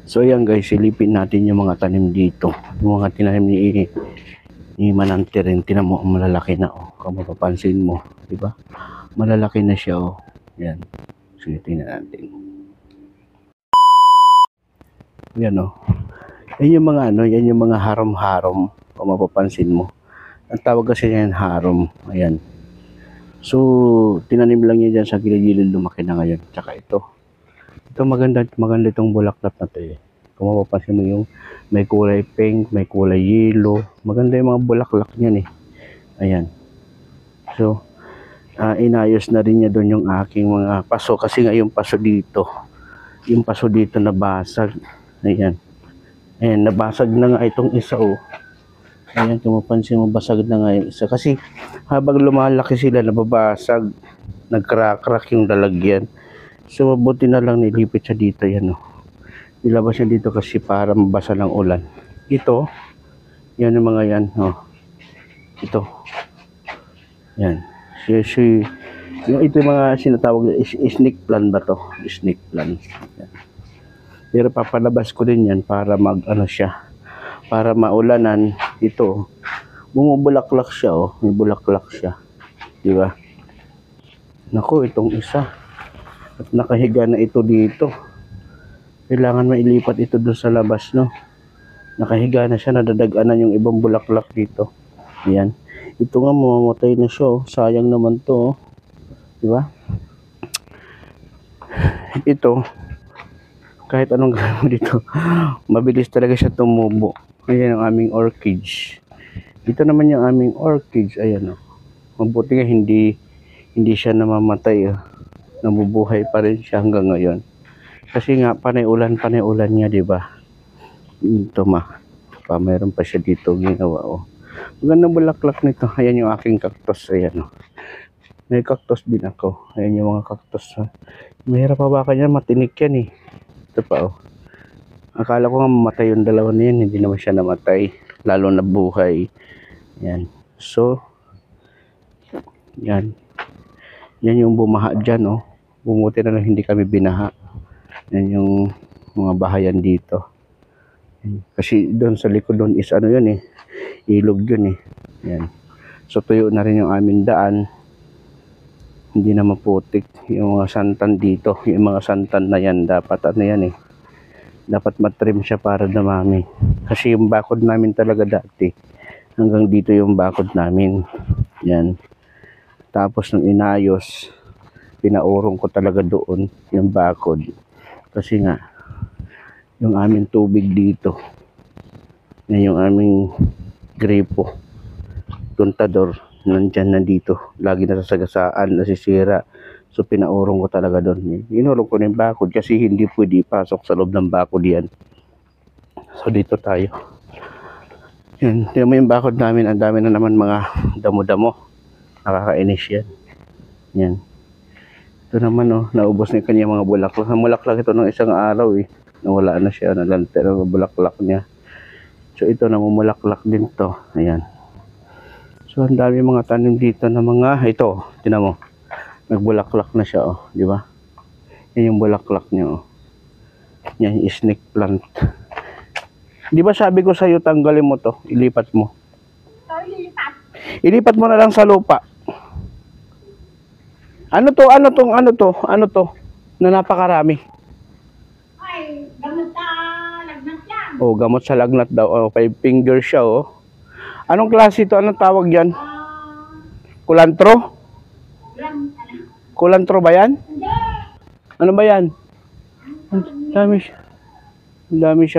So ayan guys, silipin natin yung mga tanim dito. Yung mga tinanim ni Manante rin. Tinan mo, malalaki na oh. Kung mapapansin mo, di ba? Malalaki na siya oh. Yan. Sige, tingnan natin. Yan oh. Yan yung mga yan yung mga harom-harom. Kung mapapansin mo. Ang tawag kasi yan harom. Ayan. So, tinanim lang niya dyan sa gilid-gilid, lumaki na ngayon. Tsaka ito. Ito maganda itong bulaklak na to eh. Kung mapapansin mo yung may kulay pink, may kulay yellow. Maganda yung mga bulaklak niyan eh. Ayan. So, inayos na rin niya doon yung aking mga paso. Kasi nga yung paso dito. Yung paso dito nabasag. Ayan. Ayan, nabasag na nga itong isa oh. Ayan, kung mapansin mo, basag na nga yung isa. Kasi habang lumalaki sila, nababasag. Nagkrak-krak yung lalagyan. So, mabuti na lang nilipit siya dito. Yan oh. Nilabas siya dito kasi para mabasa ng ulan. Ito, yan yung mga yan. Oh. Ito. Yan. Ito yung mga sinatawag, snake plant ba to? Snake plant. Yan. Pero papalabas ko din yan para siya. Para maulanan. Ito. Bumubulaklak siya oh. May bulaklak siya. Diba? Naku, itong isa. At nakahiga na ito dito. Kailangan mailipat ito doon sa labas, no? Nakahiga na siya, nadadaganan yung ibang bulaklak dito. Ayan. Ito nga, mamamatay na siya, oh. Sayang naman to, oh. Diba? Ito, kahit anong gawin mo dito, mabilis talaga siya tumubo. Ayan ang aming orchids. Ito naman yung aming orchids. Ayan, oh. Mabuti nga hindi siya namamatay, oh. Nabubuhay pa rin siya hanggang ngayon. Kasi nga panay ulan niya, 'di ba? Ito mayroon pa siya dito ginawa oh. Magandang bulaklak nito. Ayan yung aking cactus, ayan oh. May cactus din ako. Ayan yung mga cactus. Ha? Mahirap pa ba kanya, matinik yan eh. Ito pa oh. Akala ko nga mamatay yung dalawa na yan, hindi naman siya namatay, lalo na buhay. Ayan. So, yan. Yan yung bumaha dyan, oh. Bumuti na lang hindi kami binaha. Yan yung mga bahayan dito. Kasi doon sa likod doon is yun eh. Ilog yun eh. Yan. So tuyo na rin yung aming daan. Hindi na maputik. Yung mga santan dito. Yung mga santan na yan. Dapat yan eh. Dapat matrim siya para dumami. Kasi yung bakod namin talaga dati. Hanggang dito yung bakod namin. Yan. Tapos nung inayos, pinaurong ko talaga doon yung bakod. Kasi nga, yung aming tubig dito, yung aming gripo, tuntador, nandyan na dito. Lagi nasasagasaan, nasisira. So pinaurong ko talaga doon. Inurong ko na yung bakod kasi hindi pwede ipasok sa loob ng bakod yan. So dito tayo. Yan, tingnan mo yung bakod namin. Ang dami na naman mga damo-damo. Nakakainis yan. Yan. Ito naman oh, naubos na yung kanyang mga bulaklak. Ang bulaklak ito ng isang araw eh. Nawala na siya, nalante na ang bulaklak niya. So ito, namumulaklak din to. Ayan. So ang dami mga tanim dito na mga, ito, tinan mo. Nagbulaklak na siya oh, di ba? Yan yung bulaklak niya oh. Yan yung snake plant. Di ba sabi ko sa iyo, tanggalin mo to, ilipat mo. Ilipat mo na lang sa lupa. Ano to? Na napakarami. Ay, gamot sa lagnat yan. Oh, gamot sa lagnat daw. Oh, 5 fingers siya oh. Anong klase ito? Anong tawag yan? Kulantro? Kulantro ba yan? Hindi. Ano ba yan? Ang dami siya.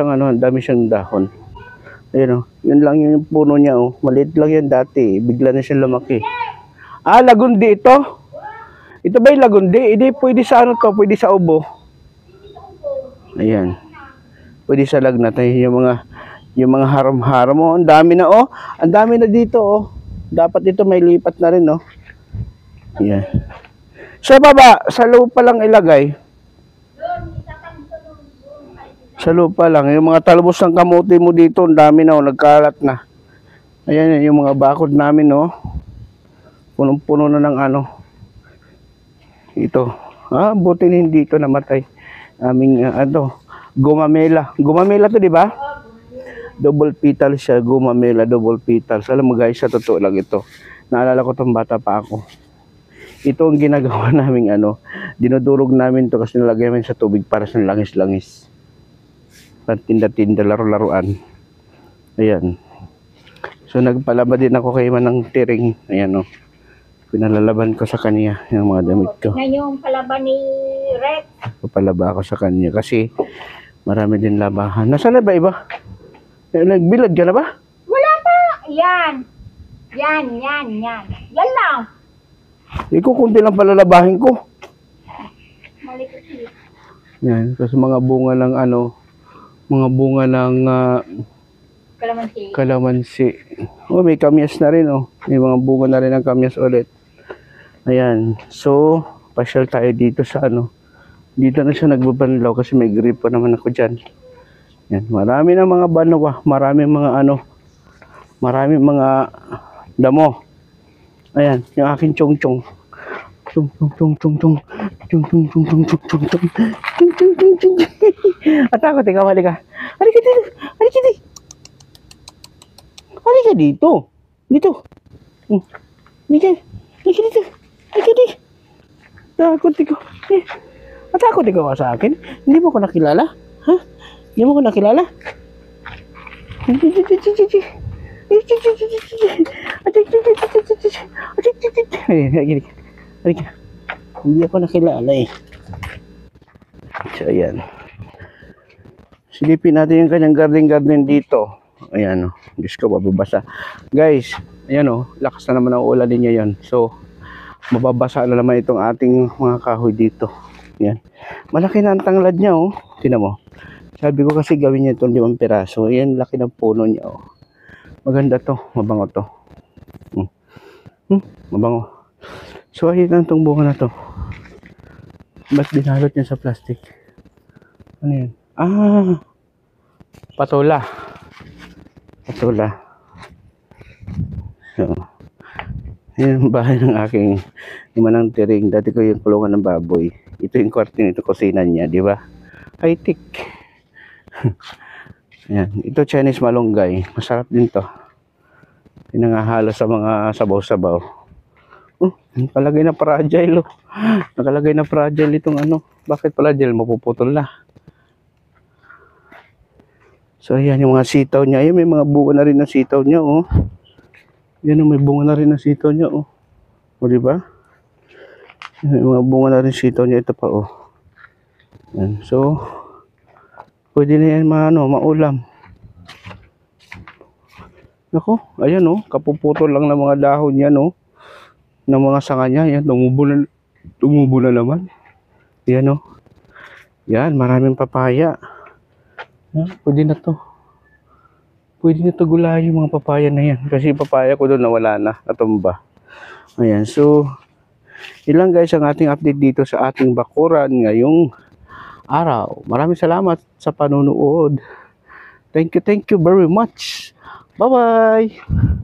Ang dami siyang dahon. Ayun oh. Yun lang yung puno niya oh. Maliit lang yan dati. Bigla na siya lumaki. Ah, lagundi ito? Ito ba yung lagundi? Hindi, pwede sa to? Pwede sa ubo. Ayan. Pwede sa lagnat. Yung mga harom-harom oh. Ang dami na oh. Ang dami na dito oh. Dapat ito may lipat na rin oh. Ayan. Sa baba, sa lupa lang ilagay. Sa lupa lang. Yung mga talbos ng kamote mo dito, ang dami na oh. Nagkalat na. Ayan yung mga bakod namin oh. Punong-puno na ng Ito. Buti hindi ito namatay. Aming Gumamela. Gumamela to, di ba? Double petal siya, gumamela, double petals. Alam mo guys, sa totoo lang ito. Naalala ko tong bata pa ako. Ito ang ginagawa namin dinudurog namin to kasi nilagay namin sa tubig para sa langis-langis. Tinda-tinda, laro-laruan. Ayan. So nagpalaba din ako kay Manang Tiring. Ayan pinalalaban ko sa kanya yung mga damit ko. Na yung palaban ni Rex. Papalaba ako sa kanya kasi marami din labahan. Nasaan na ba iba? Nagbilad ka na ba? Wala pa. Yan. Yan lang. Ikaw kunti lang palalabahin ko. Malikot siya. Yan, kasi mga bunga ng mga bunga ng Kalamansi. kalamansi. Oh, may kamyas na rin May mga bunga na rin ng kamyas ulit. Ayan. So, pasyal tayo dito sa Dito na siya nagbabanlaw kasi may grip pa naman ako diyan. Yan, marami na mga banwa, marami mga marami mga damo. Ayan, yung aking chong-chong. Chong-chong-chong-chong-chong. Chong-chong-chong-chong-chong-chong. Chong-chong-chong-chong. At ako, ikaw, halika. Halika dito. Halika dito. Halika dito. Dito. Halika. Halika dito. Halika dito. Takot ikaw. Matakot ikaw sa akin. Hindi mo ko nakilala? Ha? Hindi mo ko nakilala? Hindi ako nakilala So, ayan. Silipin natin yung kanyang garden dito. Ayan Diyos ko, mababasa. Guys, ayan lakas na naman ang ulan din niya yan. So, mababasa na naman itong ating mga kahoy dito. Ayan. Malaki na ang tanglad niya Tingnan mo. Sabi ko kasi gawin niya itong 5 piraso. Ayan, laki ng puno niya Maganda to, mabango to. Mabango. So, ayun lang itong bunga na to. Ba't binalot niya sa plastic? Ano yan? Patola. Patola. So, yun yung bahay ng aking Manang Tiring. Dati ko yung kulungan ng baboy. Ito yung kwarto nito, kusina niya, di ba? High-tech. Yan. Ito Chinese malunggay. Masarap din to. Pinangahalo sa mga sabaw-sabaw. Nakalagay na fragile Nakalagay na fragile itong Bakit fragile? Mapuputol na. So ayan yung mga sitaw niya. Ayan, may mga bunga na rin ng sitaw niya Yan may bunga na rin ng sitaw niya di ba? May mga bunga na rin sitaw niya. Ito pa Yan. So pwede na yan maulam. Nako, ayan kapuputol lang ng mga dahon yan ng mga sanga niya. Yan, tumubo na naman. Yan Yan, maraming papaya. Yan, pwede na to. Pwede na to gulayin yung mga papaya na yan. Kasi yung papaya ko doon nawala na, natumba. Ayan, so ilang guys ang ating update dito sa ating bakuran ngayong araw. Maraming salamat sa panonood. Thank you very much. Bye-bye!